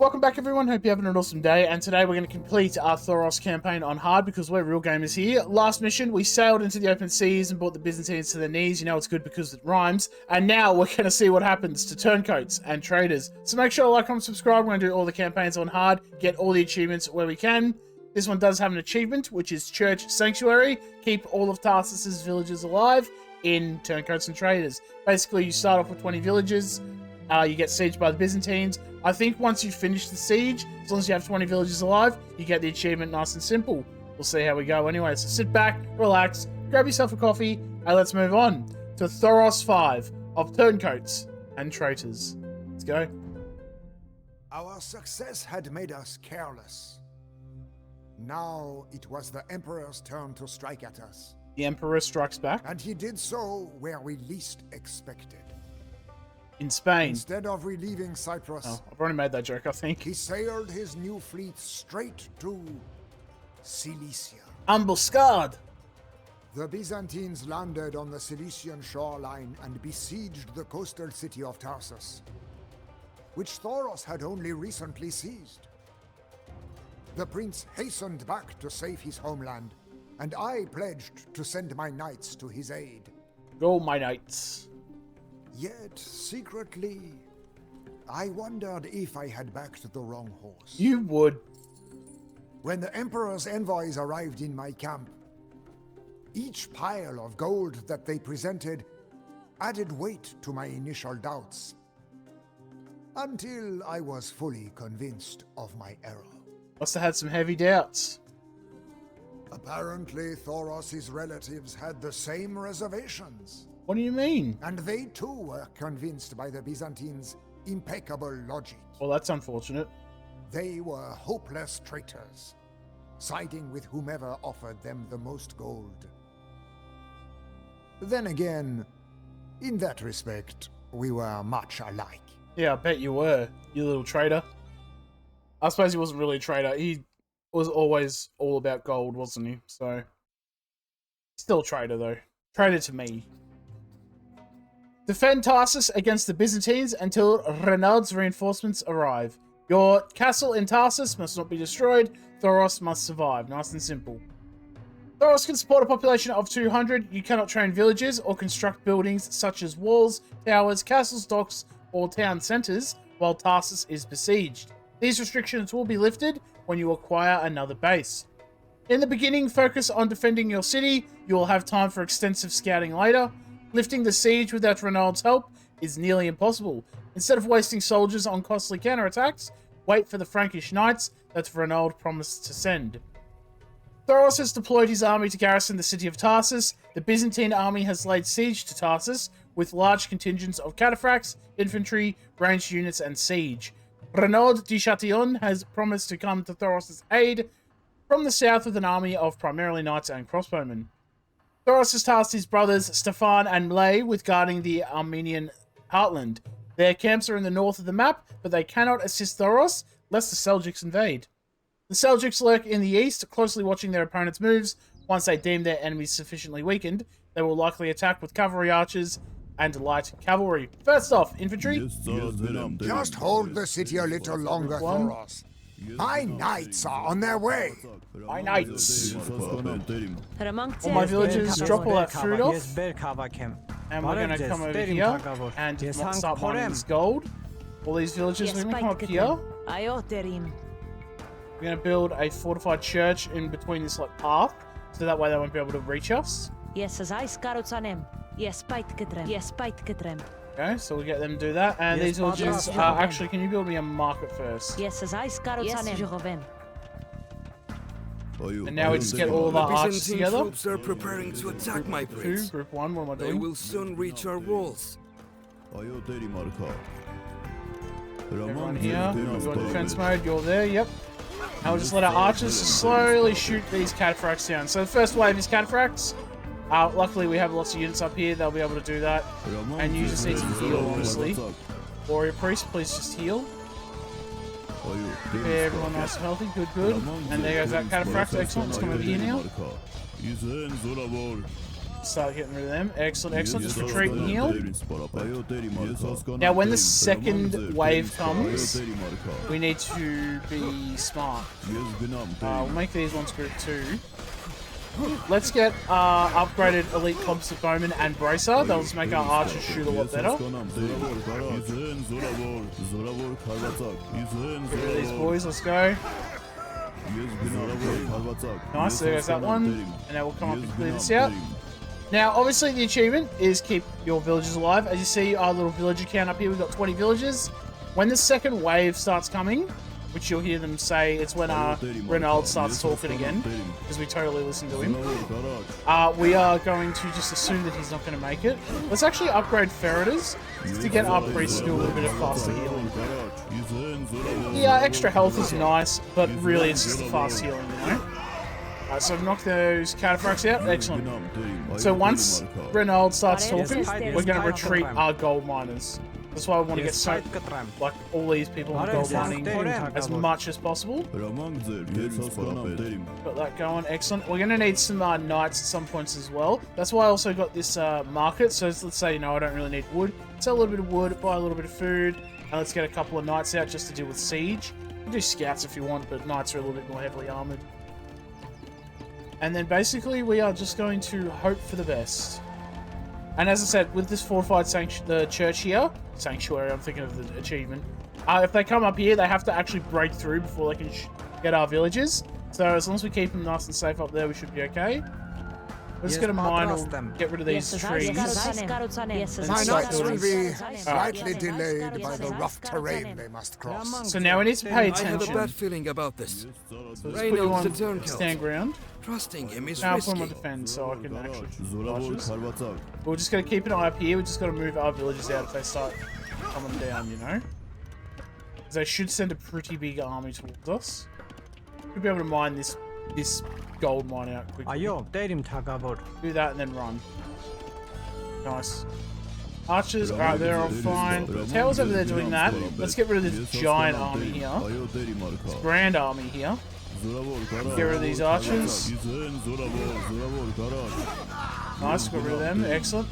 Welcome back everyone, hope you're having an awesome day, and today we're going to complete our Thoros campaign on hard because we're real gamers here. Last mission, we sailed into the open seas and brought the Byzantines to their knees. You know it's good because it rhymes. And now we're going to see what happens to Turncoats and Traitors. So make sure to like, comment, subscribe. We're going to do all the campaigns on hard, get all the achievements where we can. This one does have an achievement, which is Church Sanctuary. Keep all of Tarsus's villages alive in Turncoats and Traitors. Basically, you start off with 20 villages. You get sieged by the Byzantines. I think once you finish the siege, as long as you have 20 villages alive, you get the achievement nice and simple. We'll see how we go anyway. So sit back, relax, grab yourself a coffee, and let's move on to Thoros 5 of Turncoats and Traitors. Let's go. Our success had made us careless. Now it was the Emperor's turn to strike at us. The Emperor strikes back. And he did so where we least expected. In Spain. Instead of relieving Cyprus, I've already made that joke, I think. he sailed his new fleet straight to Cilicia. Ambuscade. The Byzantines landed on the Cilician shoreline and besieged the coastal city of Tarsus, which Thoros had only recently seized. The prince hastened back to save his homeland, and I pledged to send my knights to his aid. Go, my knights. Yet, secretly, I wondered if I had backed the wrong horse. You would. When the Emperor's envoys arrived in my camp, each pile of gold that they presented added weight to my initial doubts, until I was fully convinced of my error. Must have had some heavy doubts. Apparently, Thoros' relatives had the same reservations. What do you mean? And they too were convinced by the Byzantines' impeccable logic. Well, that's unfortunate. They were hopeless traitors, siding with whomever offered them the most gold. Then again, in that respect, we were much alike. Yeah, I bet you were, you little traitor. I suppose he wasn't really a traitor. He was always all about gold, wasn't he? So, still a traitor though. Traitor to me. Defend Tarsus against the Byzantines until Reynald's reinforcements arrive. Your castle in Tarsus must not be destroyed. Thoros must survive. Nice and simple. Thoros can support a population of 200. You cannot train villages or construct buildings such as walls, towers, castles, docks, or town centers while Tarsus is besieged. These restrictions will be lifted when you acquire another base. In the beginning, focus on defending your city. You will have time for extensive scouting later. Lifting the siege without Reynald's help is nearly impossible. Instead of wasting soldiers on costly counterattacks, wait for the Frankish knights that Reynald promised to send. Thoros has deployed his army to garrison the city of Tarsus. The Byzantine army has laid siege to Tarsus with large contingents of cataphracts, infantry, ranged units, and siege. Reynald de Chatillon has promised to come to Thoros' aid from the south with an army of primarily knights and crossbowmen. Thoros has tasked his brothers Stefan and Mlay with guarding the Armenian heartland. Their camps are in the north of the map, but they cannot assist Thoros lest the Seljuks invade. The Seljuks lurk in the east, closely watching their opponent's moves. Once they deem their enemies sufficiently weakened, they will likely attack with cavalry archers and light cavalry. First off, infantry. Just hold the city a little longer, Thoros. My knights are on their way. My knights. All my villagers drop all that fruit off. And we're going to come over here and start mining this gold. All these villagers, we're going to come up here. We're going to build a fortified church in between this like path, so that way they won't be able to reach us. Okay, so we'll get them to do that. And these villagers actually, can you build me a market first? And now we just get all of our archers together. Troops are preparing to attack my prince. Group 1, what am I They doing? will soon reach our walls. Everyone here, you're in defense mode, you're there, yep. Now we'll just let our archers slowly shoot these cataphracts down. So the first wave is cataphracts. Luckily we have lots of units up here, they'll be able to do that. And you just need to heal, honestly. Warrior priest, please just heal. Okay, everyone nice and healthy, good, good. And there goes that cataphract, excellent, let's come over here now. Start getting rid of them. Excellent, excellent. Just retreat and heal. Now, when the second wave comes, we need to be smart. We'll make these ones group 2. Let's get upgraded elite composite bowman and bracer. They'll just make our archers shoot a lot better. Get rid of these boys. Let's go. Nice, there goes that one. And now we'll come up and clear this out. Now, obviously, the achievement is keep your villages alive. As you see, our little villager count up here, we've got 20 villages. When the second wave starts coming, which you'll hear them say, it's when Reynald starts talking again, because we totally listen to him. We are going to just assume that he's not going to make it. Let's actually upgrade Traitors to get our priests to do a little bit of faster healing. Yeah, extra health is nice, but really it's just the fast healing, you know? Alright, so I've knocked those cataphracts out. Excellent. So once Reynald starts talking, we're going to retreat our gold miners. That's why we want to get like all these people in gold mining as much as possible. Got that going. Excellent. We're going to need some knights at some points as well. That's why I also got this market. So let's say, you know, I don't really need wood. Sell a little bit of wood, buy a little bit of food, and let's get a couple of knights out just to deal with siege. You can do scouts if you want, but knights are a little bit more heavily armored. And then basically we are just going to hope for the best. And as I said, with this fortified the church here, sanctuary, I'm thinking of the achievement. If they come up here, they have to actually break through before they can get our villages. So as long as we keep them nice and safe up there, we should be okay. We're just going to mine or get rid of these trees. My knights will be slightly delayed by the rough terrain they must cross. So now we need to pay I have a attention. bad feeling about this. So let's put you Reynald on the Turncoats. stand ground. Trusting him is Now I'll put risky. him on defend so I can actually archers. We're just going to keep an eye up here. We're just going to move our villagers out if they start coming down, you know? Because they should send a pretty big army towards us. We'll be able to mine this gold mine out quickly. Do that and then run. Nice. Archers, alright, they're all fine. Towers over there doing that. Let's get rid of this giant army here. This grand army here. Get rid of these archers. Nice, got rid of them. Excellent.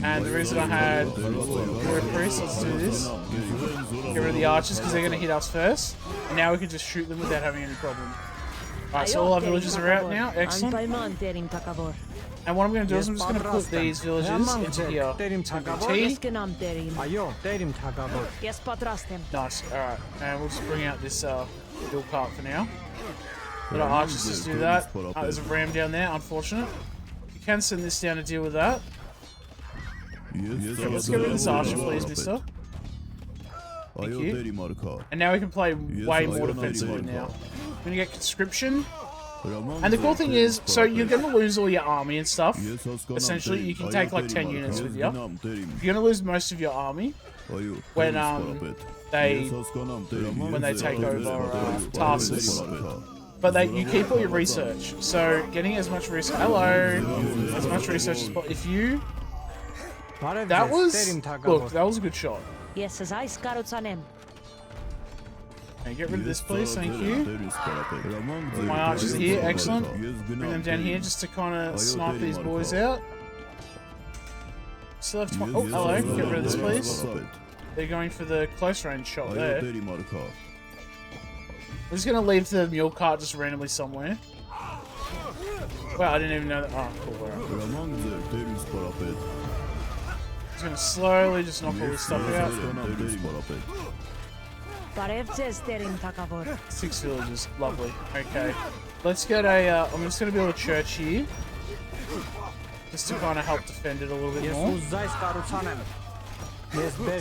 And the reason I had warrior priests, let's do this. Get rid of the archers because they're going to hit us first. And now we can just shoot them without having any problem. Alright, so all our villages are out now. Excellent. And what I'm going to do is I'm just going to put these villages into here. Nice, alright. And we'll just bring out this hill cart for now. Let our archers just do that. There's a ram down there, unfortunate. You can send this down to deal with that. So let's get rid of this archer, please, mister. Thank you. And now we can play way more defensively now. We're going to get conscription. And the cool thing is, so you're going to lose all your army and stuff. Essentially, you can take like 10 units with you. You're going to lose most of your army when they take over Tarsus. But you keep all your research. So getting as much research. Hello, as much research as possible. If you. That was look. That was a good shot. Okay, get rid of this, please. Thank you. My archers are here. Excellent. Bring them down here just to kind of snipe these boys out. Still have 20. Oh, hello. Get rid of this, please. They're going for the close range shot there. We're just going to leave the mule cart just randomly somewhere. Wow, I didn't even know that. Oh, cool. Just going to slowly just knock all this stuff out. 6 villages. Lovely. Okay. Let's get a... I'm just going to build a church here. Just to kind of help defend it a little bit more.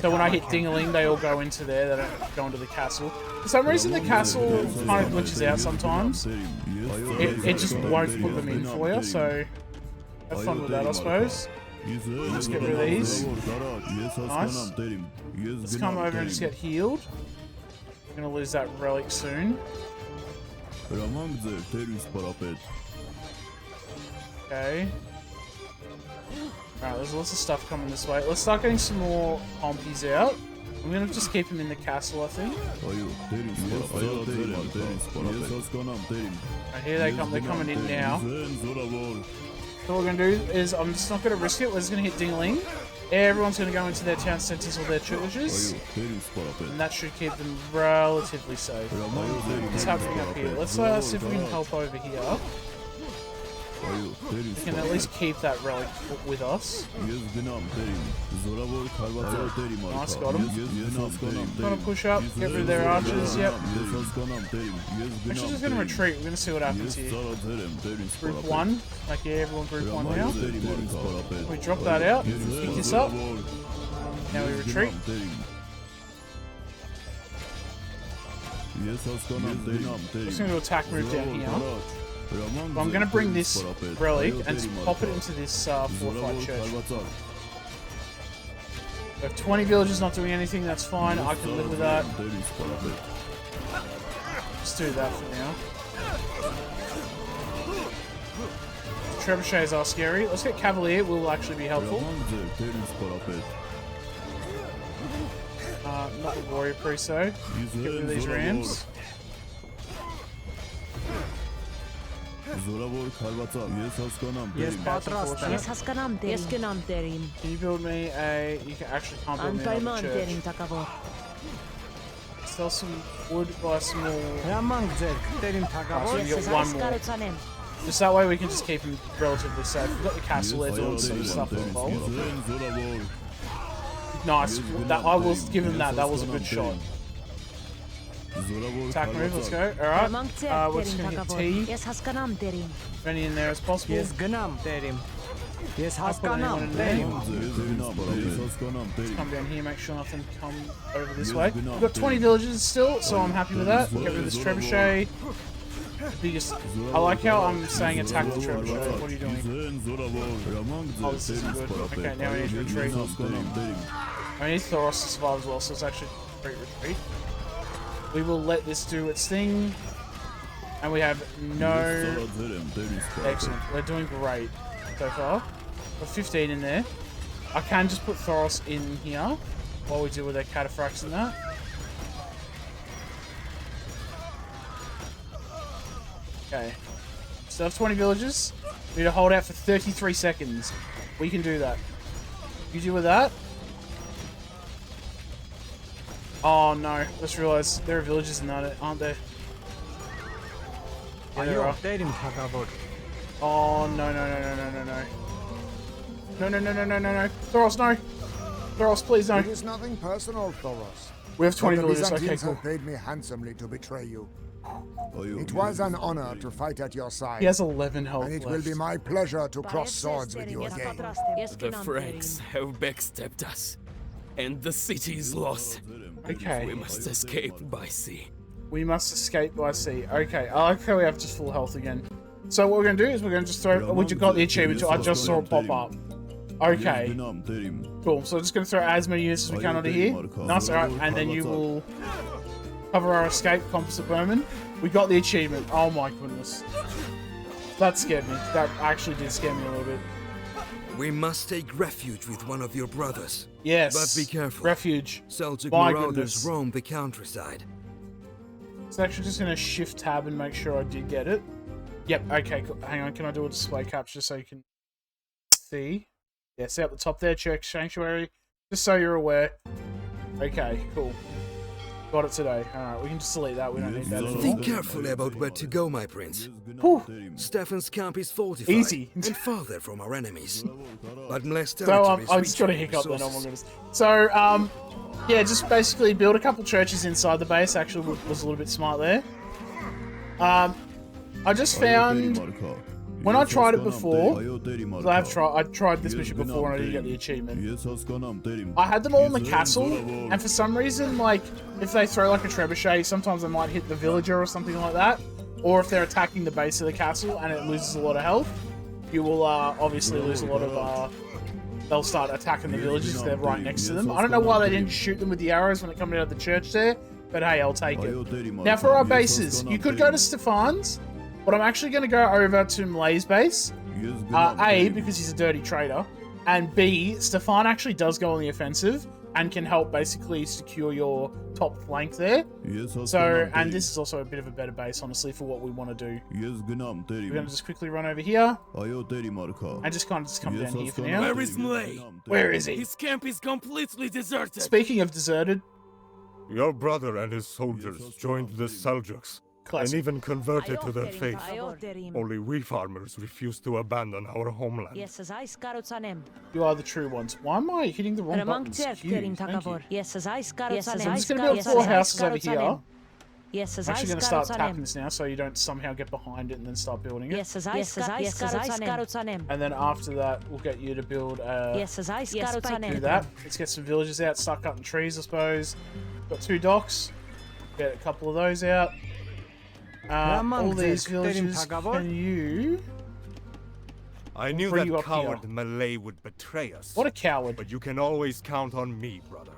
So when I hit Ding-a-ling, they all go into there. They don't go into the castle. For some reason, the castle kind of glitches out sometimes. It just won't put them in for you, so have fun with that, I suppose. Just get rid of these. Nice. Let's come over and just get healed. We're going to lose that relic soon. Okay. Alright, there's lots of stuff coming this way. Let's start getting some more pompies out. I'm gonna just keep them in the castle, I think. Right, here they come. They're coming in now. So what we're going to do is, I'm just not going to risk it. We're just going to hit Ding-a-ling. Everyone's going to go into their town centers or their churches. And that should keep them relatively safe. What's happening up here? Let's see if we can help over here. We can at least keep that relic with us. Nice, got him. Gonna push up, get rid of their archers, yep. Actually just gonna retreat, we're gonna see what happens here. Group 1, like yeah, everyone group 1 now. We drop that out, pick this up. Now we retreat. Just gonna do attack move down here. But I'm going to bring this relic and pop it into this fortified church. We have 20 villagers not doing anything, that's fine, I can live with that. Let's do that for now. Trebuchets are scary. Let's get Cavalier, will actually be helpful. Not the Warrior Priest though. Get rid of these rams. Yes, Patras. Can you build me a... You can actually can't build me another church. Sell some wood, buy some more... so we get one more. Just that way we can just keep him relatively safe. We've got the castle there doing some stuff involved. Nice. That, I will give him that. That was a good shot. Attack move, let's go. Alright. We're just going to hit T. As many in there as possible. I'll put anyone in there. Let's come down here, make sure nothing comes over this way. We've got 20 villagers still, so I'm happy with that. Get rid of this trebuchet. The biggest... I like how I'm saying attack the trebuchet. What are you doing? Oh, this isn't good. Okay, now we need to retreat. I need Thoros to survive as well, so it's actually a great retreat. We will let this do its thing. And we have no... Excellent. We're doing great so far. Got 15 in there. I can just put Thoros in here while we deal with their cataphracts and that. Okay. Still have 20 villagers. We need to hold out for 33 seconds. We can do that. You deal with that. Oh no, just realised there are villages in that, aren't there? Yeah, there are. Oh no. No. Thoros, no. Thoros, please, no. It is nothing personal, Thoros. We have 20 villagers, okay, Byzantines cool. have paid me handsomely to betray you. It was an honor to fight at your side. He has 11 health and it left. will be my pleasure to cross swords with you again. The Franks have backstabbed us, and the city is lost. Okay. We must escape by sea. We must escape by sea. Okay, I like how we have just full health again. So what we're going to do is we're going to just throw... We just got the achievement. I just saw it pop up. Okay. Cool. So we're just going to throw as many units as we can onto here. Nice. Alright. And then you will cover our escape, Composite Bowman. We got the achievement. Oh my goodness. That scared me. That actually did scare me a little bit. We must take refuge with one of your brothers. Yes. But be careful. Refuge. Celtic My marauders goodness. roam the countryside. So actually just going to shift tab and make sure I did get it. Yep, okay, cool. Hang on, can I do a display capture so you can see? Yeah, see up the top there, check Sanctuary, just so you're aware. Okay, cool. Got it today. Alright, we can just delete that, we don't need that anymore. Think carefully about where to go, my prince. Whew. Stefan's camp is fortified Easy. and farther from our enemies. But less So territories I just got a hiccup then, oh my goodness. So, yeah, just basically build a couple churches inside the base, actually was a little bit smart there. I just found, when I tried it before, I tried this mission before and I didn't get the achievement. I had them all in the castle, and for some reason, like, if they throw like a trebuchet, sometimes they might hit the villager or something like that. Or if they're attacking the base of the castle and it loses a lot of health, you will obviously lose a lot of, they'll start attacking the villagers if they're right next to them. I don't know why they didn't shoot them with the arrows when it comes out of the church there, but hey, I'll take it. Now for our bases, you could go to Stefan's, but I'm actually going to go over to Malay's base. A, because he's a dirty traitor, and B, Stefan actually does go on the offensive, and can help basically secure your top flank there. So, and this is also a bit of a better base, honestly, for what we want to do. We're going to just quickly run over here and just kind of just come down here for now. Where is Mlay? Where is he? His camp is completely deserted. Speaking of deserted, Your brother and his soldiers joined the Seljuks and even converted to their faith. Only we farmers refuse to abandon our homeland. you are the true ones. Why am I hitting the wrong buttons? Q, thank you. So I'm just going to build 4 houses over here. I'm actually going to start tapping this now so you don't somehow get behind it and then start building it. And then after that, we'll get you to build do that. Let's get some villages out, start cutting trees, I suppose. Got 2 docks. Get a couple of those out. All these villages, can you... I knew bring you that up coward here. Malay would betray us. What a coward. But you can always count on me, brother.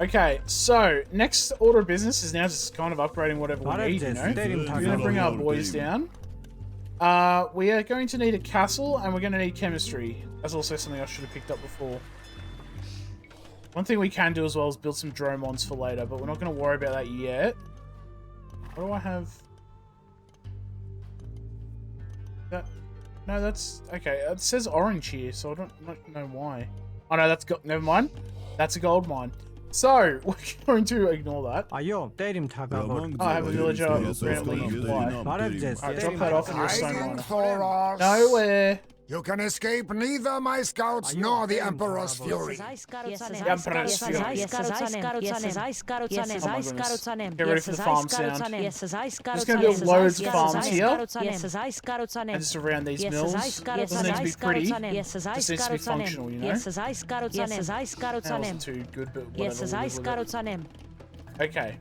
Okay, so next order of business is now just kind of upgrading whatever we need, you know? We're going to bring our boys down. We are going to need a castle and we're going to need chemistry. That's also something I should have picked up before. One thing we can do as well is build some dromons for later, but we're not going to worry about that yet. What do I have? That... No, that's... Okay, it says orange here, so I don't know why. Oh no, that's... Never mind. That's a gold mine. So, we're going to ignore that. I have a villager randomly fly. Alright, drop that off and you're a stone miner. Thoros. Nowhere. You can escape neither my scouts nor the Emperor's fury. The Emperor's fury. Oh my goodness. Get ready for the farm sound. I'm just going to build loads of farms here. And just around these mills. Doesn't need to be pretty. Just needs to be functional, you know? That wasn't too good, but whatever. Okay.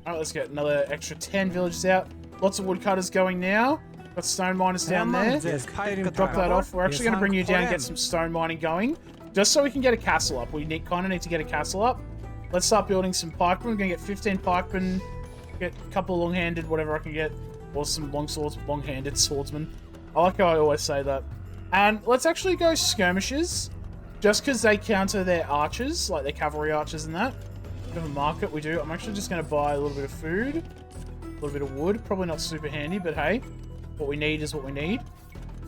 Alright, let's get another extra 10 villages out. Lots of woodcutters going now. Got stone miners down there. Drop that off. We're actually going to bring you down and get some stone mining going. Just so we can get a castle up. We kind of need to get a castle up. Let's start building some pikemen. We're going to get 15 pikemen. Get a couple of long-handed, whatever I can get. Or some long-handed swordsmen. I like how I always say that. And let's actually go skirmishers. Just because they counter their archers, like their cavalry archers and that. Bit of a market we do. I'm actually just going to buy a little bit of food. A little bit of wood. Probably not super handy, but hey. What we need is what we need.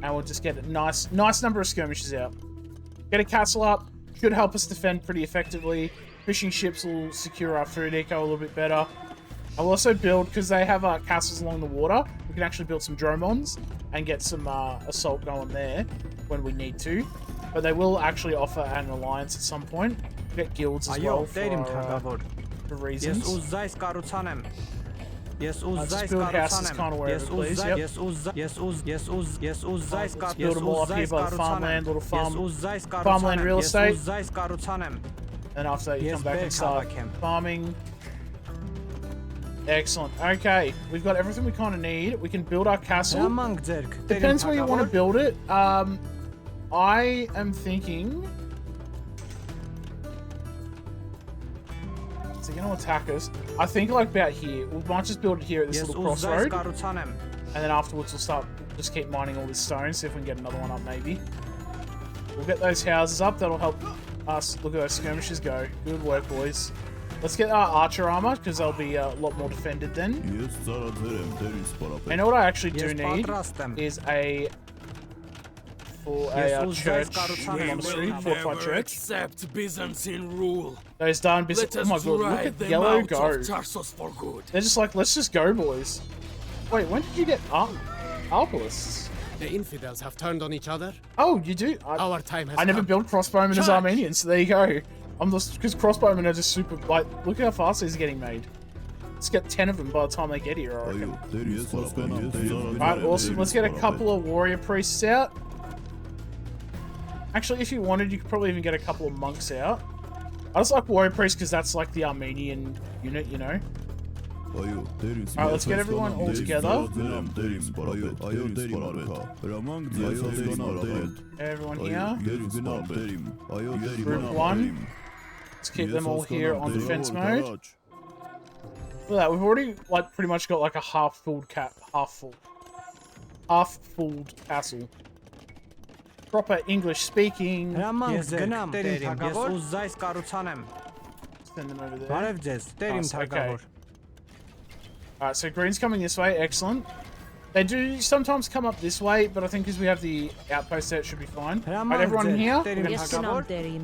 And we'll just get a nice number of skirmishes out. Get a castle up. Should help us defend pretty effectively. Fishing ships will secure our food eco a little bit better. I'll also build, because they have castles along the water, we can actually build some dromons and get some assault going there when we need to. But they will actually offer an alliance at some point. Get guilds as well for reasons. Just build houses kind of wherever, please. Yep. Let's build them all up here by the farmland, little farmland real estate. And after that, you come back and start farming. Excellent. Okay, we've got everything we kind of need. We can build our castle. Depends where you want to build it. I am thinking... So you're going to attack us. I think like about here. We might just build it here at this little crossroad. And then afterwards we'll just keep mining all this stone. See if we can get another one up maybe. We'll get those houses up. That'll help us. Look at those skirmishes go. Good work, boys. Let's get our archer armor, because they'll be a lot more defended then. You know what I actually do need is a church, monastery, fortified church. Accept Byzantine rule. Those darn Byzantines. Oh my god, look at Yellow go. Tarsus for good. They're just like, let's just go, boys. Wait, when did you get Arbalis? The infidels have turned on each other. Oh, you do? Our time has I never come. built crossbowmen as Armenians, so there you go. I'm just, because crossbowmen are just super, like, look how fast these are getting made. Let's get 10 of them by the time they get here, I reckon. Alright, awesome. Let's get a couple of warrior priests out. Actually, if you wanted, you could probably even get a couple of monks out. I just like warrior priests because that's like the Armenian unit, you know? Alright, let's get everyone all together. Everyone here. Group 1. Let's keep them all here on defense mode. Look at that, we've already like pretty much got like a half-filled castle. proper English speaking. Send them over there. Nice, okay. Alright, so green's coming this way. Excellent. They do sometimes come up this way, but I think because we have the outpost there, it should be fine. Alright, everyone in here. We're going to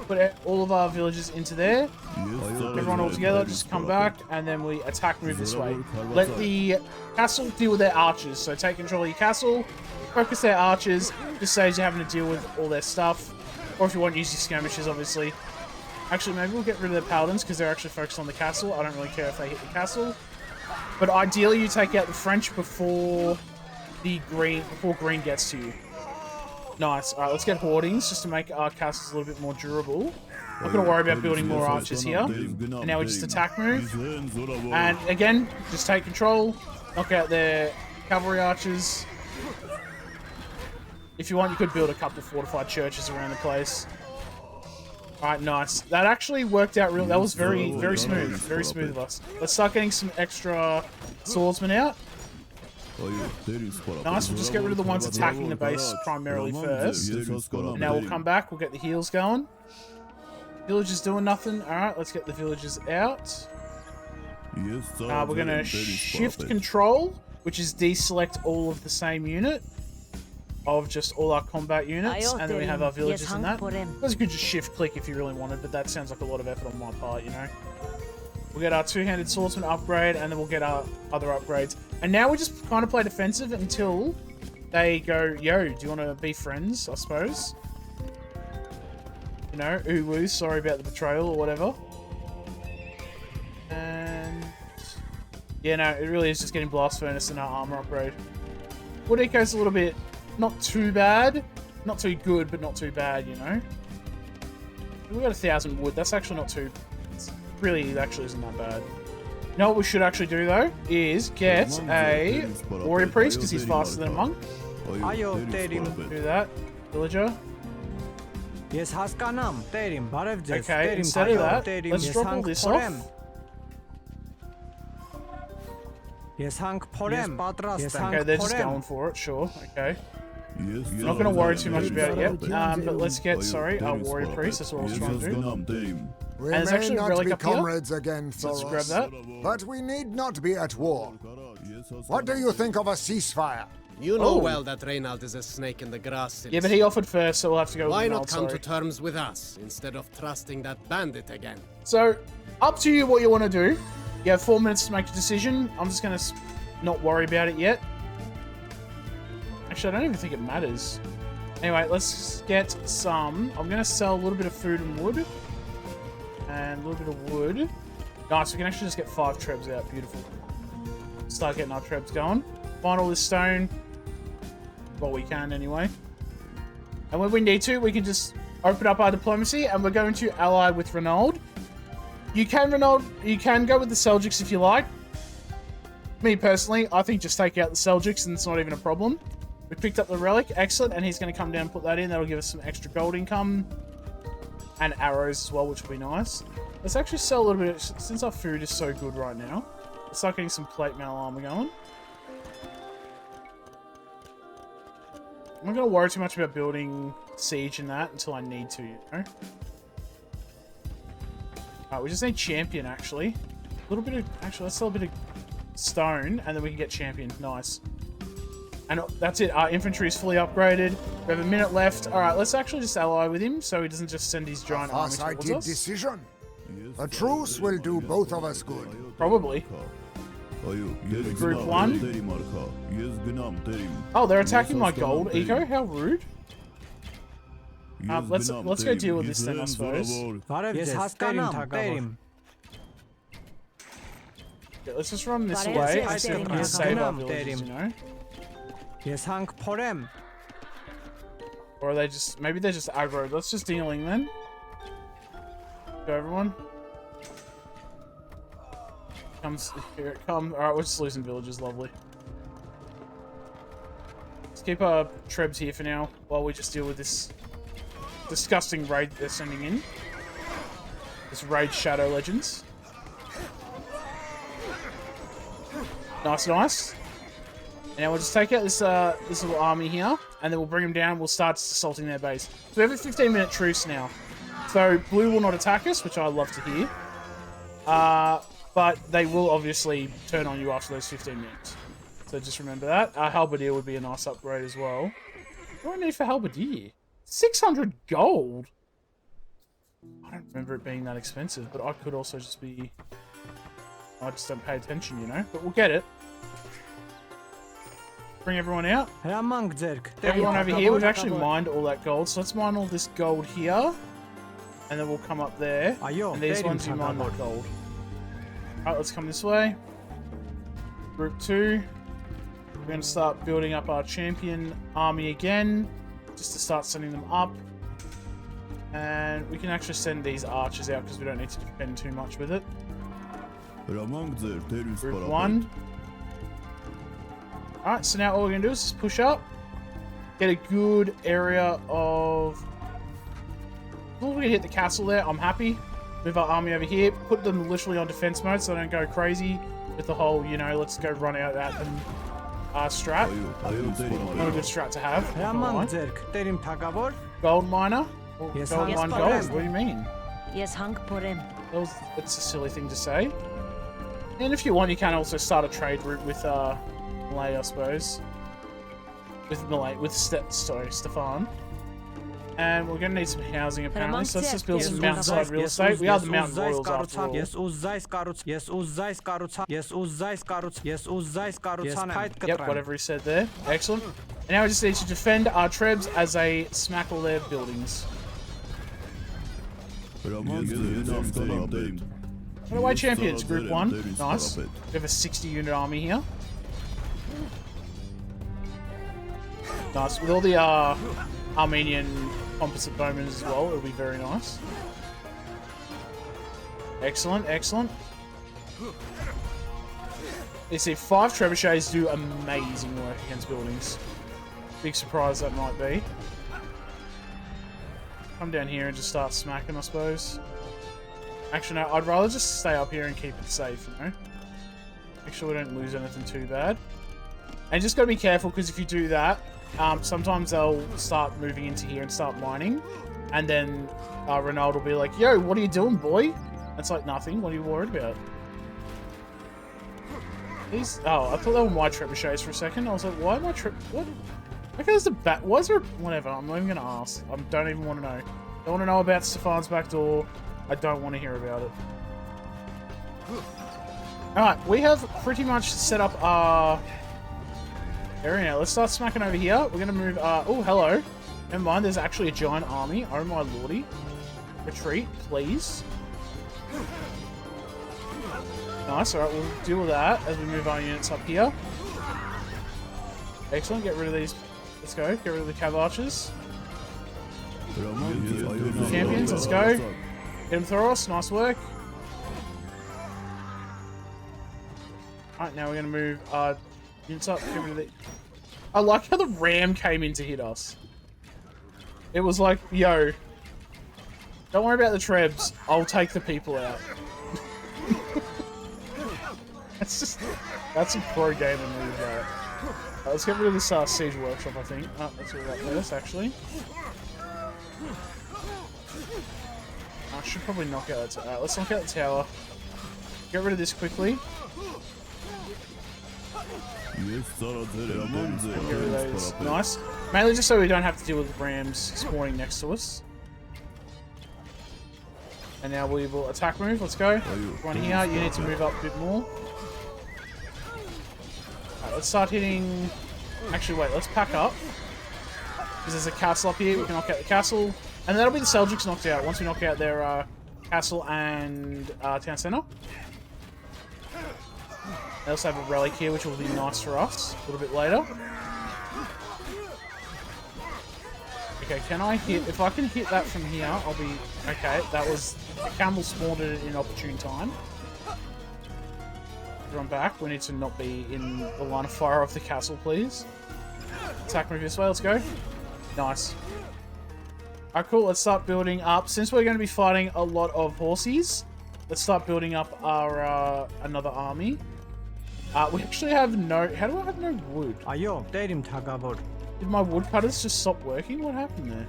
put all of our villages into there. Everyone all together, just come back, and then we attack move this way. Let the castle deal with their archers. So take control of your castle, focus their archers, just saves you having to deal with all their stuff. Or if you want, use your skirmishers, obviously. Actually, maybe we'll get rid of the paladins because they're actually focused on the castle. I don't really care if they hit the castle. But ideally, you take out the French before green gets to you. Nice. All right, let's get hoardings just to make our castles a little bit more durable. Not going to worry about building more archers here. And now we just attack move. And again, just take control. Knock out their cavalry archers. If you want, you could build a couple of fortified churches around the place. Alright, nice. That actually worked out real. That was very, very smooth. Very smooth of us. Let's start getting some extra swordsmen out. Nice, we'll just get rid of the ones attacking the base primarily first. And now we'll come back, we'll get the heals going. Villagers doing nothing. Alright, let's get the villagers out. We're going to shift control, which is deselect all of the same unit of just all our combat units, and then we have our villagers in that. Because you could just shift click if you really wanted, but that sounds like a lot of effort on my part, you know. We'll get our two-handed swordsman upgrade, and then we'll get our other upgrades. And now we just kind of play defensive until they go, yo, do you want to be friends, I suppose? You know, ooh woo, sorry about the betrayal or whatever. And yeah, no, it really is just getting blast furnace and our armor upgrade. Wood eco's a little bit not too bad. Not too good, but not too bad, you know? We've got 1,000 wood. That's actually not too... Really, actually isn't that bad. You know what we should actually do, though? Is get a warrior priest, because he's faster than a monk. Do that. Villager. Okay, instead of that, let's drop all this off. Okay, they're just going for it, sure. Okay. I'm not going to worry too much about it yet, but let's get, our warrior priest, that's what I was trying to do. We and there's may actually a not relic be up here. comrades again, Let's Thoros, grab that. but we need not be at war. What do you think of a ceasefire? You know well that Reynald is a snake in the grass. Yeah, but he offered first, so we'll have to go with Why Reynald, not come to terms with us, instead of trusting that bandit again? So, up to you what you want to do. You have 4 minutes to make a decision. I'm just going to not worry about it yet. Actually, I don't even think it matters. Anyway, let's get some. I'm going to sell a little bit of food and wood. And a little bit of wood. Nice, we can actually just get 5 trebs out. Beautiful. Start getting our trebs going. Find all this stone. Well, we can anyway. And when we need to, we can just open up our diplomacy, and we're going to ally with Reynald. You can go with the Seljuks if you like. Me personally, I think just take out the Seljuks and it's not even a problem. We picked up the relic, excellent, and he's going to come down and put that in. That'll give us some extra gold income. And arrows as well, which will be nice. Let's actually sell a little bit, since our food is so good right now. Let's start getting some plate mail armor going. I'm not going to worry too much about building siege and that until I need to, you know? Alright, we just need champion, actually. A little bit of... Actually, let's sell a bit of stone, and then we can get champion. Nice. And that's it. Our infantry is fully upgraded. We have a minute left. Alright, let's actually just ally with him, so he doesn't just send his giant army towards us. Decision. A truce will do both of us good. Probably. Group 1. Oh, they're attacking my gold eco? How rude. Let's go deal with this then, I suppose. Yeah, let's just run this way and see if we can save our villages, you know? Or are they just... Maybe they're just aggro. Let's just dealing then. Go, everyone. Here it comes. Alright, we're just losing villages. Lovely. Let's keep our trebs here for now while we just deal with this disgusting raid they're sending in. This raid Shadow Legends. Nice, nice. And now we'll just take out this this little army here, and then we'll bring them down. We'll start assaulting their base. So we have a 15-minute truce now. So blue will not attack us, which I love to hear. But they will obviously turn on you after those 15 minutes. So just remember that. Halberdier would be a nice upgrade as well. What do I need for Halberdier? 600 gold? I don't remember it being that expensive, but I could also just be... I just don't pay attention, you know? But we'll get it. Bring everyone out. Everyone over here. We've actually mined all that gold, so let's mine all this gold here. And then we'll come up there. And these ones you mine that gold. Alright, let's come this way. Group 2. We're going to start building up our champion army again. Just to start sending them up. And we can actually send these archers out because we don't need to defend too much with it. Group 1. Alright, so now all we're going to do is just push up. Get a good area of... As long as we can hit the castle there, I'm happy. Move our army over here. Put them literally on defense mode so they don't go crazy with the whole, you know, let's go run out at them strat. Not a good strat to have. Gold miner? Gold mine gold? What do you mean? It's a silly thing to say. And if you want, you can also start a trade route with Malay, I suppose. With Malay, with Stefan. And we're going to need some housing apparently, so let's just build some mountainside real estate. We are the mountain royals after all. Yep, whatever he said there. Excellent. And now we just need to defend our trebs as they smack all their buildings. Runaway champions, group 1. Nice. We have a 60 unit army here. Nice. With all the Armenian composite bowmen as well, it'll be very nice. Excellent, excellent. You see, 5 trebuchets do amazing work against buildings. Big surprise that might be. Come down here and just start smacking, I suppose. Actually, no, I'd rather just stay up here and keep it safe, you know? Make sure we don't lose anything too bad. And just gotta be careful, because if you do that, sometimes they'll start moving into here and start mining. And then Reynald will be like, yo, what are you doing, boy? It's like, nothing. What are you worried about? These... Oh, I thought they were my trebuchets for a second. I was like, why am I what? Okay, there's a bat... Why is there... Whatever, I'm not even going to ask. I don't even want to know. Don't want to know about Stefan's back door. I don't want to hear about it. Alright, we have pretty much set up our... area now. Let's start smacking over here. We're going to move... oh, hello. Never mind, there's actually a giant army. Oh my lordy. Retreat, please. Nice, alright, we'll deal with that as we move our units up here. Excellent, get rid of these. Let's go, get rid of the cav archers. Champions, let's go. Get him Thoros, nice work. Alright, now we're going to move units up, get rid of the... I like how the ram came in to hit us. It was like, yo, don't worry about the trebs, I'll take the people out. That's a pro gamer move, right? Let's get rid of this siege workshop, I think. Oh, let's do that first, actually. I should probably knock out that tower. Let's knock out the tower. Get rid of this quickly. Get rid of those. Nice. Mainly just so we don't have to deal with rams spawning next to us. And now we will attack move. Let's go. One here. You need to move up a bit more. Alright, let's start hitting... Actually, wait. Let's pack up. Because there's a castle up here. We can knock out the castle. And that'll be the Seljuks knocked out once we knock out their castle and town centre. They also have a relic here, which will be nice for us a little bit later. Okay, can I hit... If I can hit that from here, I'll be... Okay, that was... The camel spawned at an inopportune time. Run back. We need to not be in the line of fire of the castle, please. Attack move this way. Let's go. Nice. Alright, cool. Let's start building up. Since we're going to be fighting a lot of horses, let's start building up our another army. We actually have no... How do I have no wood? Did my woodcutters just stop working? What happened there?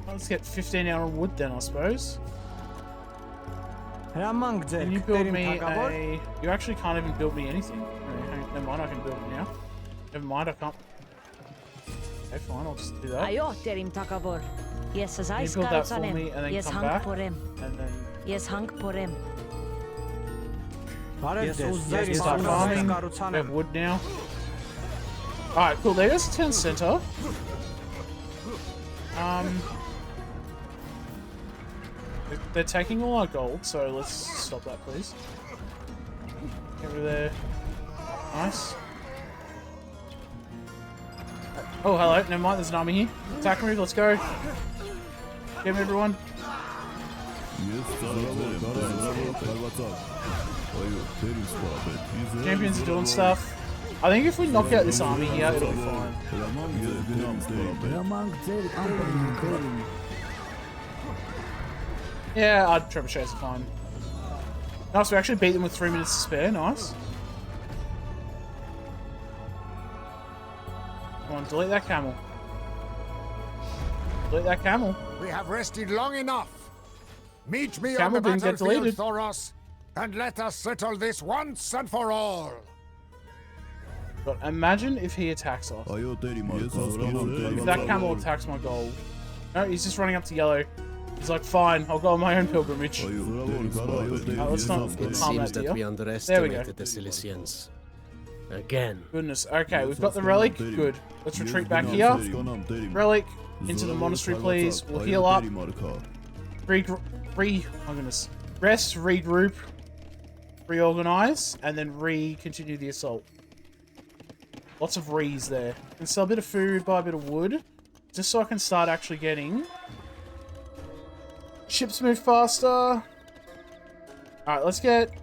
Let's get 15 out on wood then, I suppose. Can you build me a... You actually can't even build me anything. Never mind, I can build it now. Never mind, I can't. Okay, fine, I'll just do that. Can you build that for me and then come back? And then... Yes, start farming. We have wood now. Alright, cool. There's the town center. They're taking all our gold, so let's stop that, please. Get rid of there. Nice. Oh, hello. Never mind. There's an army here. Attack move. Let's go. Get him, everyone. Champions are doing stuff. I think if we knock out this army here, it'll be fine. Yeah, our trebuchets are fine. Nice, we actually beat them with 3 minutes to spare. Nice. Come on, delete that camel. Delete that camel. We have rested long enough. Meet me Camel on the didn't get battlefield, deleted. Thoros, and let us settle this once and for all. But imagine if he attacks us. If that camel attacks my gold. No, he's just running up to yellow. He's like, fine, I'll go on my own pilgrimage. Let's not It seems that we underestimated the Cilicians. Again. Goodness. Okay, we've got the relic. Good. Let's retreat back here. Relic into the monastery, please. We'll heal up. Rest, regroup, reorganize, and then continue the assault. Lots of re's there. And sell a bit of food, buy a bit of wood, just so I can start actually getting ships move faster. All right, we'll get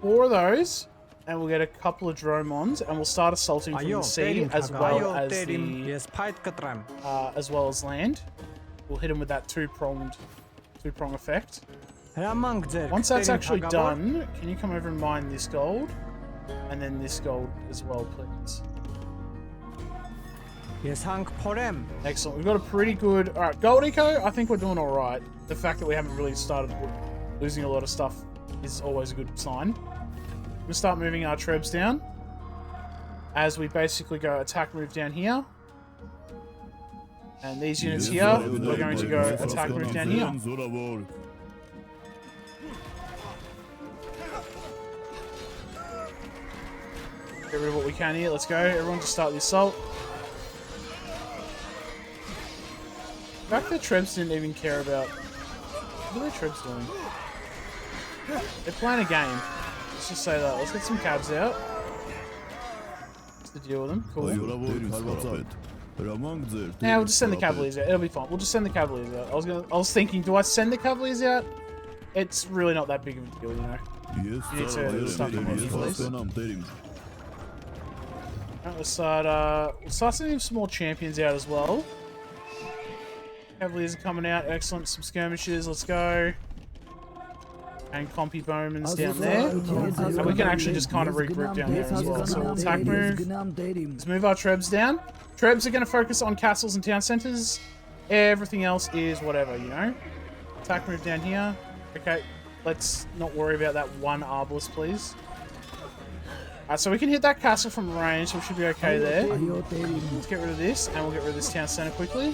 4 of those, and we'll get a couple of dromons, and we'll start assaulting from the sea as well as land. We'll hit him with that two-prong effect. Once that's actually done, can you come over and mine this gold? And then this gold as well, please. Excellent. We've got a pretty good... Alright, gold eco, I think we're doing alright. The fact that we haven't really started losing a lot of stuff is always a good sign. We'll start moving our trebs down. As we basically go attack move down here. And these units here, we're going to go attack move down here. Get rid of what we can here. Let's go. Everyone just start the assault. The fact that Trebs didn't even care about... What are their Trebs doing? They're playing a game. Let's just say that. Let's get some cabs out. What's the deal with them? Cool. Now we'll just send the cavaliers out. It'll be fine. We'll just send the cavaliers out. I was thinking, do I send the cavaliers out? It's really not that big of a deal, you know. You need to start coming in, please. Alright, we'll start sending some more champions out as well. Cavaliers are coming out. Excellent. Some skirmishes. Let's go. And compy bowmen's down there. And we can actually just kind of regroup down there as well. So we'll attack move. Let's move our trebs down. Trebs are going to focus on castles and town centers. Everything else is whatever, you know. Attack move down here. Okay, let's not worry about that one arbalist, please. So we can hit that castle from range, so we should be okay there. Let's get rid of this, and we'll get rid of this town center quickly.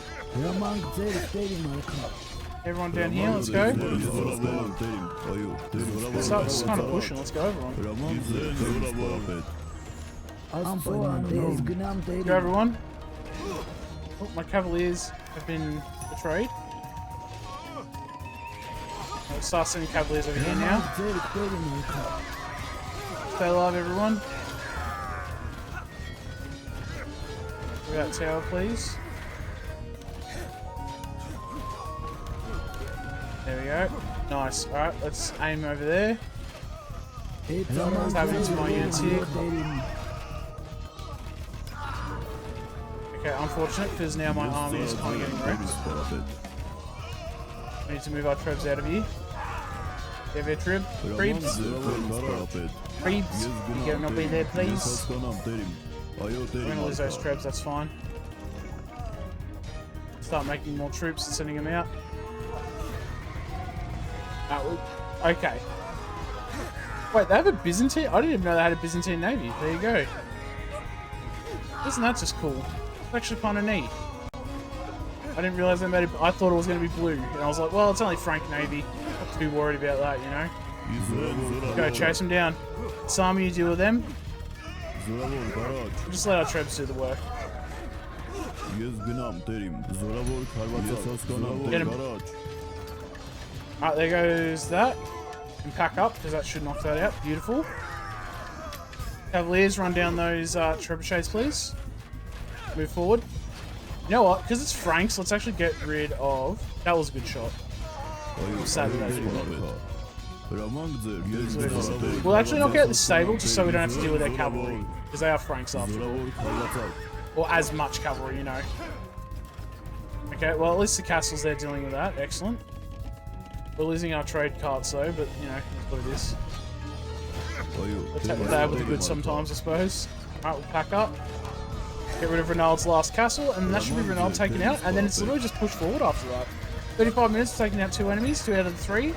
Everyone down here, let's go. Let's start just kind of pushing, let's go everyone. Go everyone. Oh, my cavaliers have been betrayed. Let's start sending cavaliers over here now. Stay alive, everyone. Give that tower, please. There we go. Nice. Alright, let's aim over there. What's happening to my units here? Okay, unfortunate, because now my army is kind of getting wrecked. We need to move our troops out of here. Get your trib. Creeps. Creeps. You can not be there, please. We're gonna lose those trebs, that's fine. Start making more troops and sending them out. Okay. Wait, they have a Byzantine? I didn't even know they had a Byzantine navy. There you go. Isn't that just cool? It's actually kind of neat. I didn't realize they made it. I thought it was going to be blue. And I was like, well, it's only Frank Navy. Not too worried about that, you know? Go chase them down. Sami, you deal with them. Just let our troops do the work. Get him. Alright, there goes that. And pack up, because that should knock that out. Beautiful. Cavaliers, run down those trebuchets, please. Move forward. You know what? Because it's Franks, let's actually get rid of... That was a good shot. We'll actually knock out the stable, just so we don't have to deal with their cavalry. Because they are Franks after all. Or as much cavalry, you know. Okay, well at least the castle's there dealing with that. Excellent. We're losing our trade carts though, but you know, it's what it is. We'll take the bad with the good sometimes, I suppose. Alright, we'll pack up. Get rid of Reynald's last castle, and that should be Reynald taken out, and then it's literally just push forward after that. 35 minutes, taking out 2 enemies, 2 out of the 3.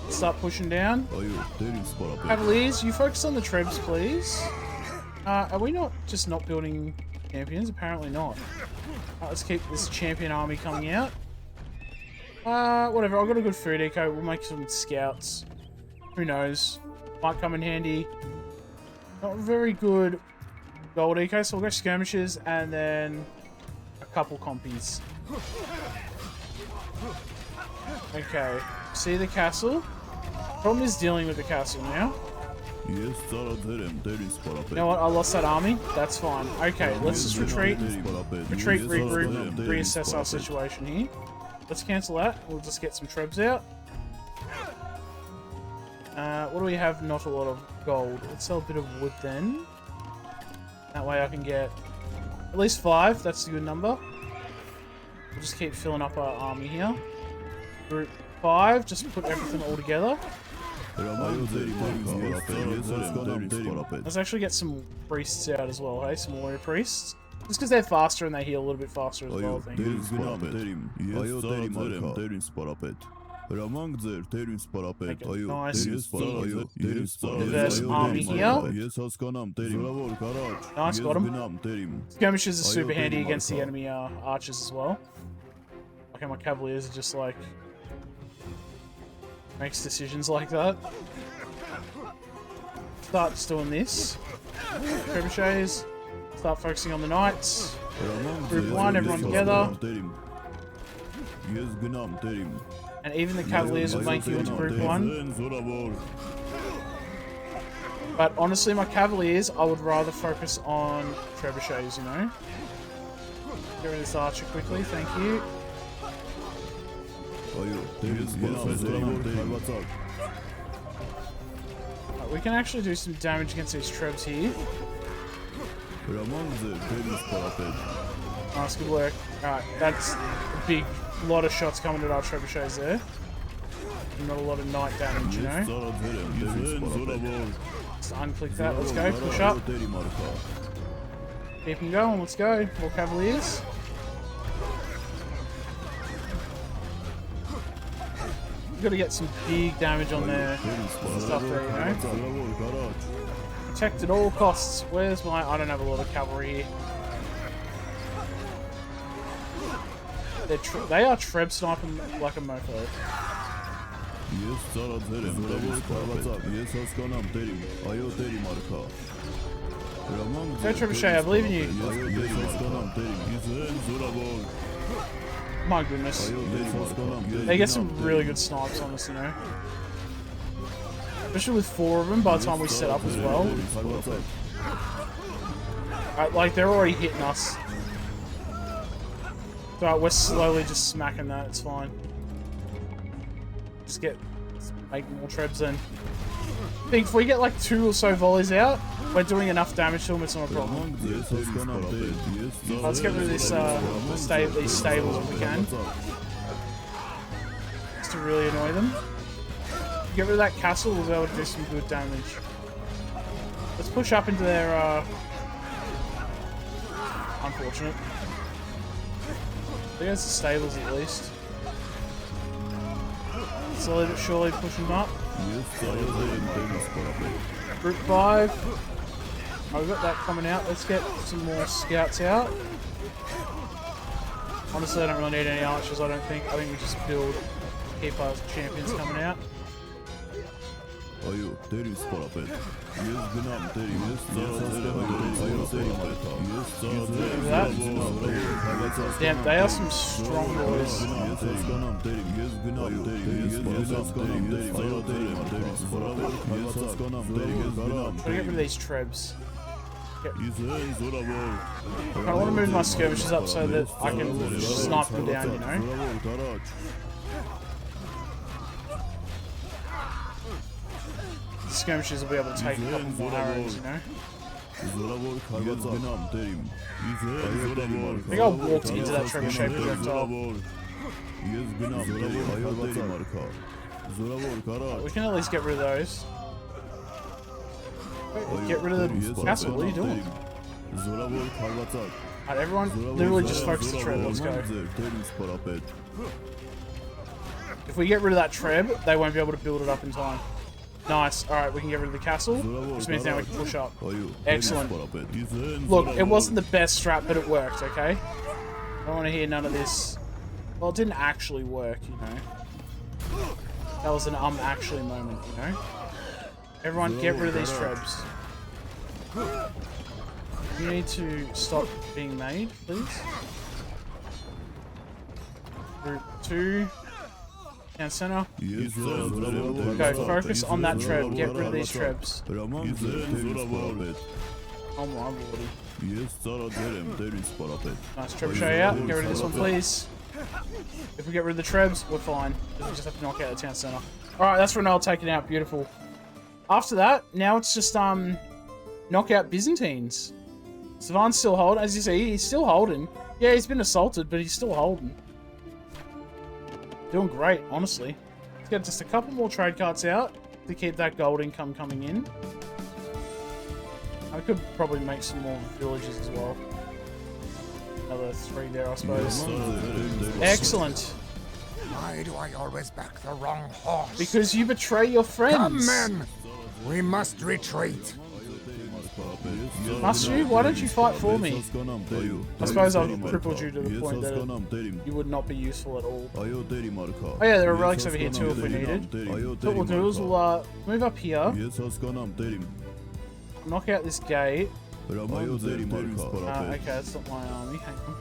Start pushing down. Cavaliers, you focus on the trebs, please. Are we not just not building champions? Apparently not. Let's keep this champion army coming out. Whatever, I've got a good food eco. We'll make some scouts. Who knows? Might come in handy. Not very good gold eco, so we'll go skirmishes and then a couple compies. Okay, see the castle? Problem is dealing with the castle now. You know what? I lost that army. That's fine. Okay, let's just retreat. Retreat, regroup, reassess our situation here. Let's cancel that. We'll just get some trebs out. What do we have? Not a lot of gold. Let's sell a bit of wood then. That way I can get at least 5. That's a good number. We'll just keep filling up our army here. Group 5. Just put everything all together. Let's actually get some priests out as well, hey? Some warrior priests. Just because they're faster and they heal a little bit faster as well, I think. Nice. Diverse army here. Nice, got him. Skirmishes are super handy against the enemy archers as well. Okay, my cavaliers are just like... makes decisions like that. Start just doing this. Trebuchets. Start focusing on the knights. Group 1, everyone together. And even the cavaliers will make you into group 1. But honestly, my cavaliers, I would rather focus on trebuchets, you know. Get rid of this archer quickly, thank you. Right, we can actually do some damage against these trebs here. Nice, good work. Alright, that's a big lot of shots coming at our trebuchets there. Not a lot of knight damage, you know. Just unclick that, let's go, push up. Keep them going, let's go. More cavaliers. We've got to get some big damage on their stuff there, you know. Protect at all costs. Where's my... I don't have a lot of cavalry here. They are treb sniping like a mofo. Go trebuchet, I believe in you. My goodness. They get some really good snipes on us, you know. Especially with 4 of them by the time we set up as well. Like, they're already hitting us. So we're slowly just smacking that, it's fine. Just make more trebs in. I think if we get like 2 or so volleys out, we're doing enough damage to them, it's not a problem. Let's get rid of this, these stables if we can. Just to really annoy them. Get rid of that castle, we'll be able to do some good damage. Let's push up into their, unfortunate. I guess the stables at least. Slowly but surely pushing them up. Group 5. Oh, we've got that coming out. Let's get some more scouts out. Honestly, I don't really need any archers, I don't think. I think we just build, keep our champions coming out. Damn, they are some strong boys. Try to get rid of these trebs. I want to move my skirmishes up so that I can snipe them down, you know? The skirmishes will be able to take a couple more arrows, you know? I think I walked into that trebuchet projectile. We can at least get rid of those. Wait, get rid of the castle, what are you doing? Alright, everyone literally just focus the treb, let's go. If we get rid of that treb, they won't be able to build it up in time. Nice, alright, we can get rid of the castle, which means now we can push up. Excellent. Look, it wasn't the best strat, but it worked, okay? I don't want to hear none of this. Well, it didn't actually work, you know? That was an actually moment, you know? Everyone, get rid of these trebs. You need to stop being made, please. Group 2. Down center. Go, focus on that treb. Get rid of these trebs. Oh my lordy. Nice trebuchet out. Get rid of this one, please. If we get rid of the trebs, we're fine. We just have to knock out the town center. Alright, that's Reynald taken out. Beautiful. After that, now it's just knock out Byzantines. Savan's still holding. As you see, he's still holding. Yeah, he's been assaulted, but he's still holding. Doing great, honestly. Let's get just a couple more trade carts out to keep that gold income coming in. I could probably make some more villages as well. Another 3 there, I suppose. Excellent. Why do I always back the wrong horse? Because you betray your friends. Come, men! We must retreat. Must you? Why don't you fight for me? I suppose I've crippled you to the point that you would not be useful at all. Oh yeah, there are relics over here too if we needed. What we'll do is we'll move up here. Knock out this gate. Okay, that's not my army. Hang on.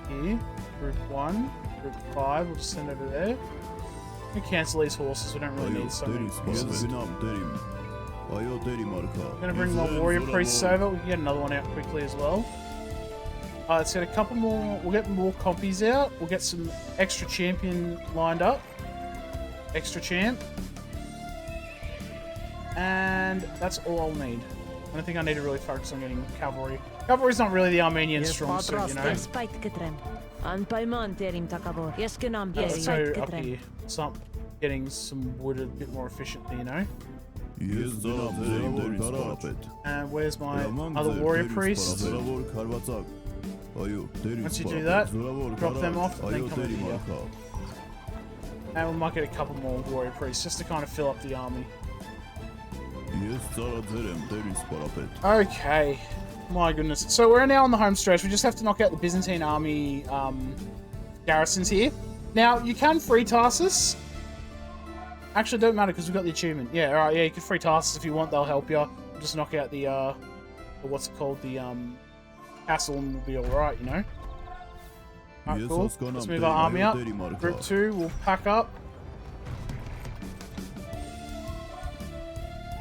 Here, group 1, group 5, we'll just send over there. We can cancel these horses, we don't really need so many horses. I'm gonna bring my warrior priests over, we can get another one out quickly as well. Let's get a couple more, we'll get more copies out, we'll get some extra champion lined up. Extra champ. And that's all I'll need. I don't think I need to really focus on getting cavalry. Cavalry's not really the Armenian strong suit, you know? Let's go up here. Start getting some wood a bit more efficiently, you know? And where's my other warrior priest? Once you do that, drop them off and then come over here. And we might get a couple more warrior priests just to kind of fill up the army. Okay. My goodness. So we're now on the home stretch. We just have to knock out the Byzantine army garrisons here. Now, you can free Tarsus. Actually, it don't matter because we've got the achievement. Yeah, alright, yeah, you can free Tarsus if you want. They'll help you. Just knock out the, what's it called? The, castle and we'll be alright, you know? Alright, cool. Let's move our army up. Group 2, we'll pack up.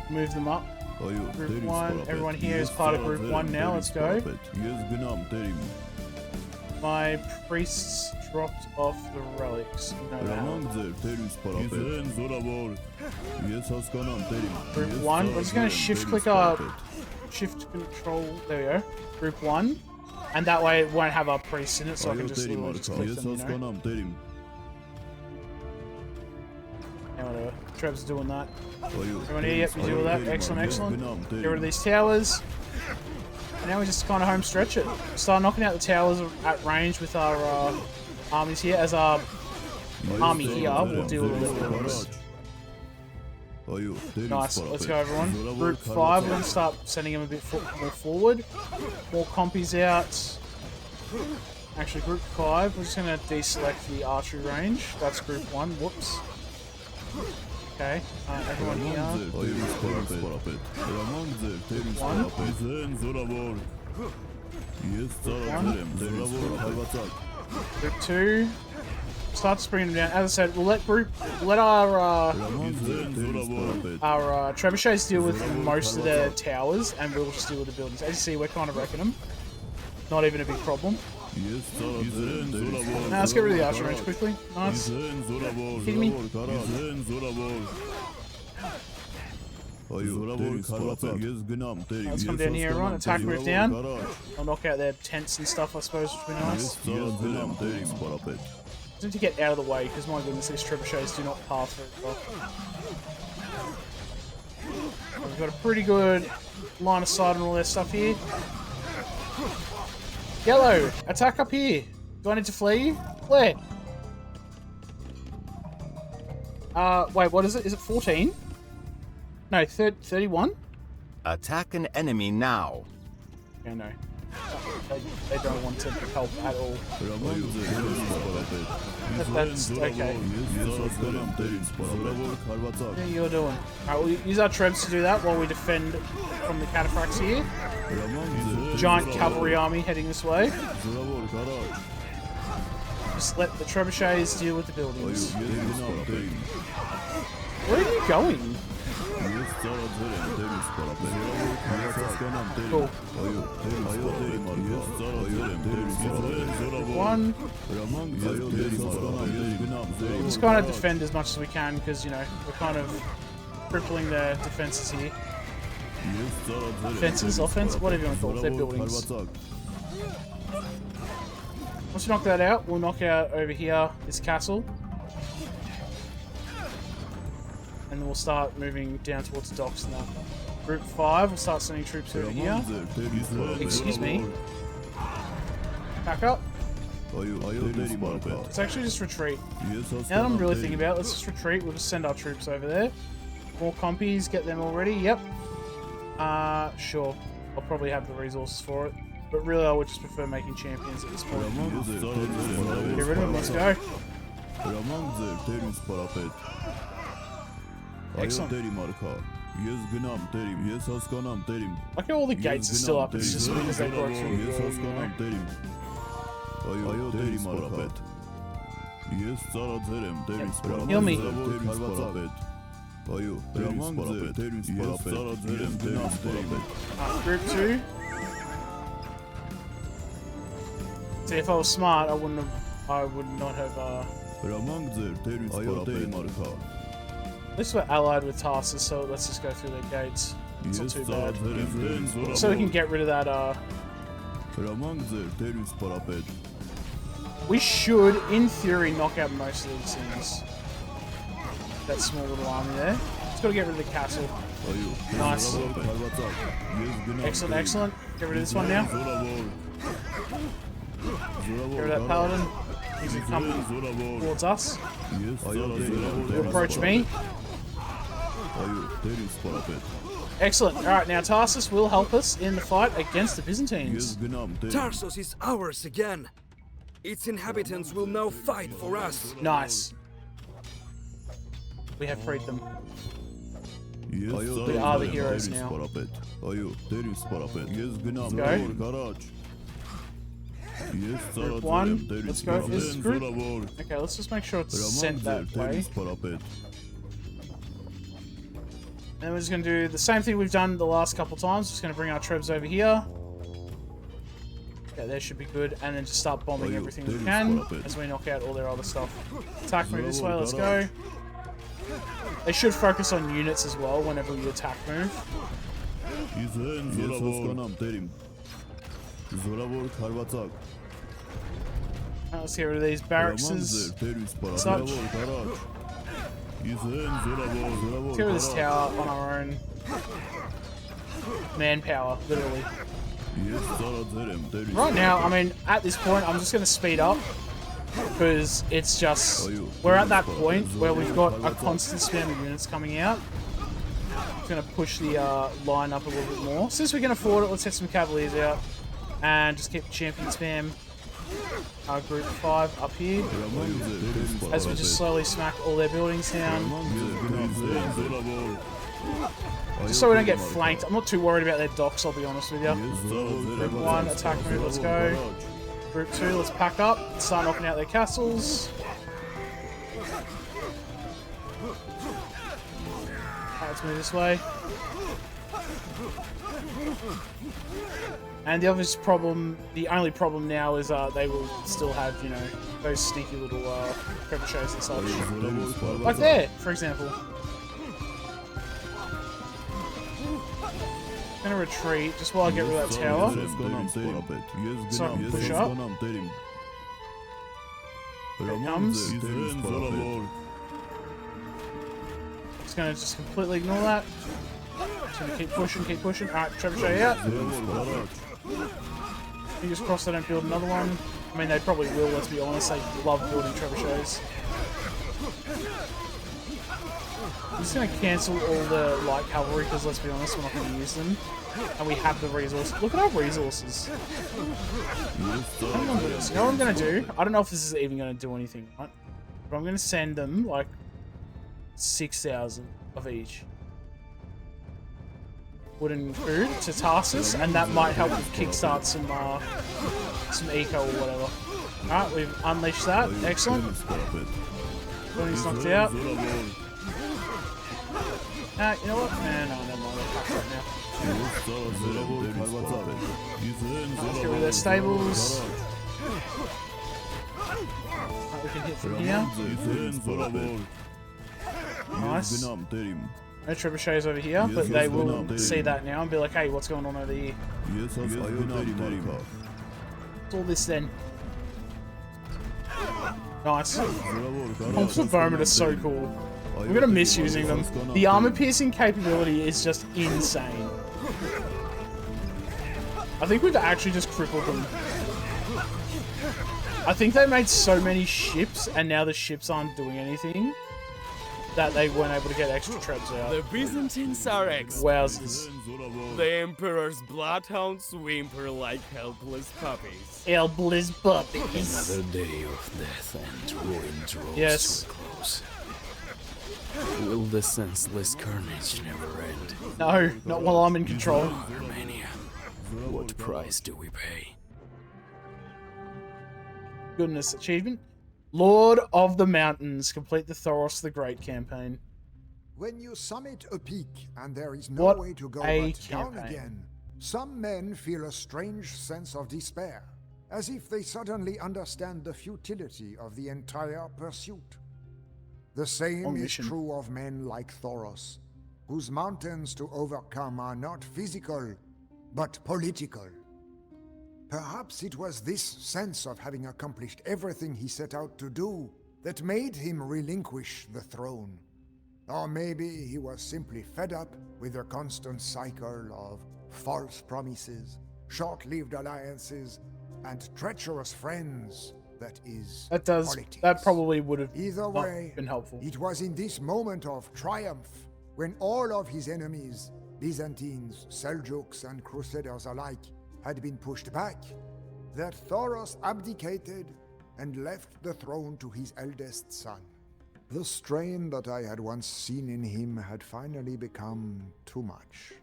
Move them up. Group 1, everyone here is part of Group 1 now, let's go. My priests dropped off the relics. Group 1, we're just going to shift click up, shift control, there we go. Group 1, and that way it won't have our priests in it, so I can just click them, you know? Yeah, whatever. Treb's doing that. Everyone here, yep, you do all that. Excellent, excellent. Get rid of these towers. And now we just kind of home stretch it. Start knocking out the towers at range with our armies here. As our army here will deal with the buildings. Nice. Let's go, everyone. Group 5, we're going to start sending them a bit more forward. More compies out. Actually, group 5, we're just going to deselect the archery range. That's group 1. Whoops. Okay, everyone here. Group 2. Start just bringing them down. As I said, we'll let our trebuchets deal with most of the towers, and we'll just deal with the buildings. As you see, we're kind of wrecking them. Not even a big problem. Now let's get rid of the archer range quickly. Nice. Kidding me? Let's come down here, everyone. Attack, move down. I'll knock out their tents and stuff, I suppose, which would be nice. Just need to get out of the way, because my goodness, these trebuchets do not pass very well. We've got a pretty good line of sight on all their stuff here. Yellow, attack up here. Do I need to flee? Where? Wait, what is it? Is it 14? No, 31? Attack an enemy now. Yeah, no. They don't want to help at all. That's okay. Yeah, you're doing. Alright, we'll use our trebs to do that while we defend from the cataphracts here. Giant cavalry army heading this way. Just let the trebuchets deal with the buildings. Where are you going? Cool. One. We'll just kind of defend as much as we can because, you know, we're kind of crippling their defenses here. Defenses, offense, whatever you want to call it, their buildings. Once we knock that out, we'll knock out over here this castle. And then we'll start moving down towards the docks now. Group 5, we'll start sending troops over here. Excuse me. Back up. Let's actually just retreat. Now that I'm really thinking about it, let's just retreat. We'll just send our troops over there. More compies, get them all ready. Yep. Sure. I'll probably have the resources for it. But really, I would just prefer making champions at this point. Get rid of them, let's go. Excellent. Like how all the gates are still up, it's just because they broke through the wall, you know? Heal me. Group 2. See, if I was smart, I would not have, At least we're allied with Tarsus, so let's just go through their gates. It's not too bad. So we can get rid of that, we should, in theory, knock out most of these things. That small little army there. Just gotta get rid of the castle. Nice. Excellent, excellent. Get rid of this one now. Get rid of that paladin. He's gonna come towards us. He'll approach me. Excellent. Alright, now Tarsus will help us in the fight against the Byzantines. Tarsus is ours again. Its inhabitants will now fight for us. Nice. We have freed them. We are the heroes now. Let's go. Group 1. Let's go for this group. Okay, let's just make sure it's sent that way. And we're just going to do the same thing we've done the last couple times. Just going to bring our troops over here. Okay, they should be good. And then just start bombing everything we can as we knock out all their other stuff. Attack move this way, let's go. They should focus on units as well whenever you attack move. Let's get rid of these barracks. Such. Let's get rid of this tower on our own manpower, literally. Right now, I mean, at this point, I'm just going to speed up because it's just, we're at that point where we've got a constant spam of units coming out. It's going to push the line up a little bit more. Since we can afford it, let's get some cavaliers out and just keep champion spam. Group 5 up here as we just slowly smack all their buildings down. Just so we don't get flanked. I'm not too worried about their docks, I'll be honest with you. Group 1, attack move, let's go. Group 2, let's pack up, start knocking out their castles. Let's move this way. And the obvious problem, the only problem now is they will still have, you know, those sneaky little trebuchets and such. Like there, for example. I'm gonna retreat just while I get rid of that tower. So I can push up. There it comes. Just gonna completely ignore that. Just gonna keep pushing, keep pushing. Alright, trebuchet out. Fingers crossed they don't build another one. I mean, they probably will, let's be honest. They love building trebuchets. I'm just going to cancel all the light cavalry because, let's be honest, we're not going to use them. And we have the resources. Look at our resources. You know what I'm going to do? I don't know if this is even going to do anything, right? But I'm going to send them, like, 6,000 of each. Wooden food to Tarsus, and that might help with kickstart some eco or whatever. Alright, we've unleashed that. Excellent. Building's knocked out. You know what? Man, no, never mind. I'll pack right now. Let's get rid of their stables. Right, we can hit from here. Nice. No trebuchets over here, but they will see that now and be like, hey, what's going on over here? What's all this then? Nice. Pumps of Bowman are so cool. I'm gonna miss using them. The armor-piercing capability is just insane. I think we've actually just crippled them. I think they made so many ships, and now the ships aren't doing anything, that they weren't able to get extra trebs out. The Byzantines are experts. Wowzers. The Emperor's bloodhounds whimper like helpless puppies. Helpless puppies. Another day of death and ruin draws yes. too close. Will the senseless carnage never end? No, not while I'm in control. Armenia, what price do we pay? Goodness, achievement. Lord of the Mountains. Complete the Thoros the Great campaign. When you summit a peak and there is no way to go but down campaign. again, some men feel a strange sense of despair, as if they suddenly understand the futility of the entire pursuit. The same is true of men like Thoros, whose mountains to overcome are not physical, but political. Perhaps it was this sense of having accomplished everything he set out to do that made him relinquish the throne. Or maybe he was simply fed up with the constant cycle of false promises, short-lived alliances, and treacherous friends that is politics. That probably would have Either way, been helpful. It was in this moment of triumph, when all of his enemies, Byzantines, Seljuks, and Crusaders alike, had been pushed back, that Thoros abdicated and left the throne to his eldest son. The strain that I had once seen in him had finally become too much.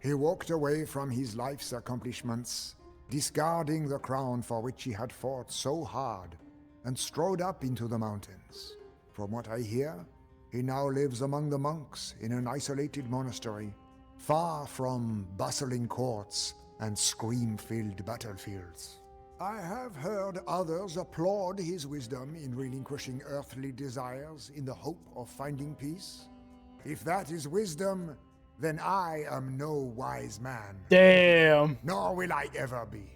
He walked away from his life's accomplishments, discarding the crown for which he had fought so hard, and strode up into the mountains. From what I hear, he now lives among the monks in an isolated monastery, far from bustling courts and scream-filled battlefields. I have heard others applaud his wisdom in relinquishing earthly desires in the hope of finding peace. If that is wisdom, then I am no wise man. Damn. Nor will I ever be.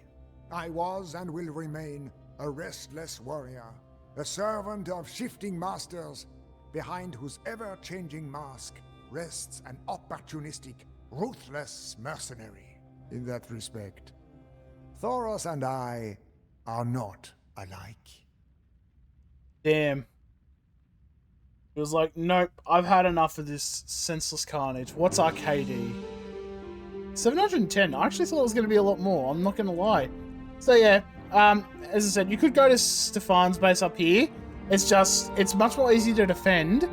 I was and will remain a restless warrior, a servant of shifting masters, behind whose ever-changing mask rests an opportunistic, ruthless mercenary. In that respect, Thoros and I are not alike. Damn. It was like, nope, I've had enough of this senseless carnage. What's our KD? 710. I actually thought it was going to be a lot more. I'm not going to lie. So yeah, as I said, you could go to Stefan's base up here. It's much more easy to defend.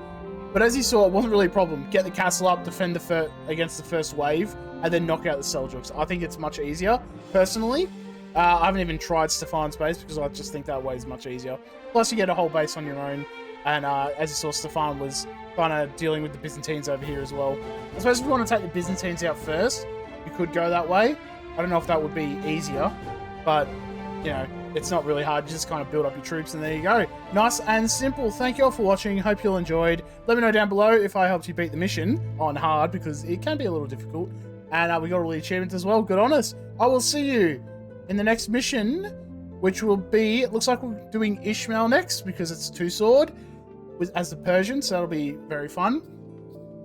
But as you saw, it wasn't really a problem. Get the castle up, defend against the first wave, and then knock out the Seljuks. I think it's much easier, personally. I haven't even tried Stefan's base because I just think that way is much easier. Plus, you get a whole base on your own. And as you saw, Stefan was kind of dealing with the Byzantines over here as well. I suppose if you want to take the Byzantines out first, you could go that way. I don't know if that would be easier, but, you know, it's not really hard. You just kind of build up your troops, and there you go. Nice and simple. Thank you all for watching. Hope you all enjoyed. Let me know down below if I helped you beat the mission on hard, because it can be a little difficult. And we got all the achievements as well. Good on us. I will see you in the next mission, which will be, it looks like we're doing Ishmael next, because it's two-sword as the Persian, so that'll be very fun.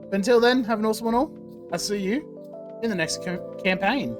But until then, have an awesome one all. I'll see you in the next campaign.